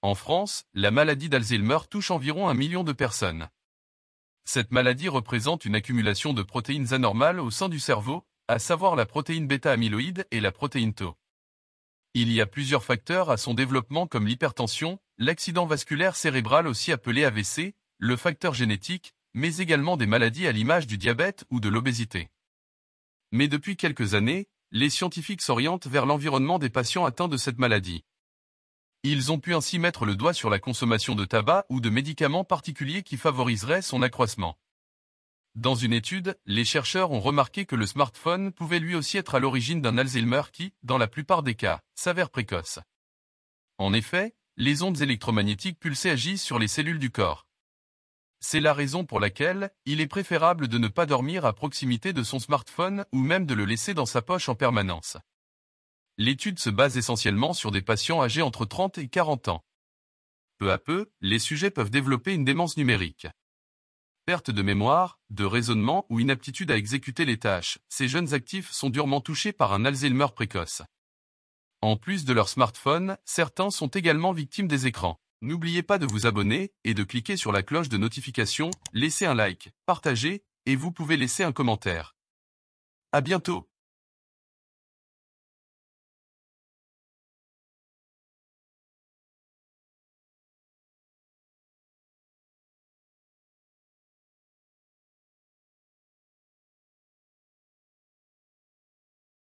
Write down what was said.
En France, la maladie d'Alzheimer touche environ 1 million de personnes. Cette maladie représente une accumulation de protéines anormales au sein du cerveau, à savoir la protéine bêta-amyloïde et la protéine tau. Il y a plusieurs facteurs à son développement comme l'hypertension, l'accident vasculaire cérébral aussi appelé AVC, le facteur génétique, mais également des maladies à l'image du diabète ou de l'obésité. Mais depuis quelques années, les scientifiques s'orientent vers l'environnement des patients atteints de cette maladie. Ils ont pu ainsi mettre le doigt sur la consommation de tabac ou de médicaments particuliers qui favoriseraient son accroissement. Dans une étude, les chercheurs ont remarqué que le smartphone pouvait lui aussi être à l'origine d'un Alzheimer qui, dans la plupart des cas, s'avère précoce. En effet, les ondes électromagnétiques pulsées agissent sur les cellules du corps. C'est la raison pour laquelle il est préférable de ne pas dormir à proximité de son smartphone ou même de le laisser dans sa poche en permanence. L'étude se base essentiellement sur des patients âgés entre 30 et 40 ans. Peu à peu, les sujets peuvent développer une démence numérique. Perte de mémoire, de raisonnement ou inaptitude à exécuter les tâches, ces jeunes actifs sont durement touchés par un Alzheimer précoce. En plus de leur smartphone, certains sont également victimes des écrans. N'oubliez pas de vous abonner et de cliquer sur la cloche de notification, laissez un like, partagez, et vous pouvez laisser un commentaire. À bientôt!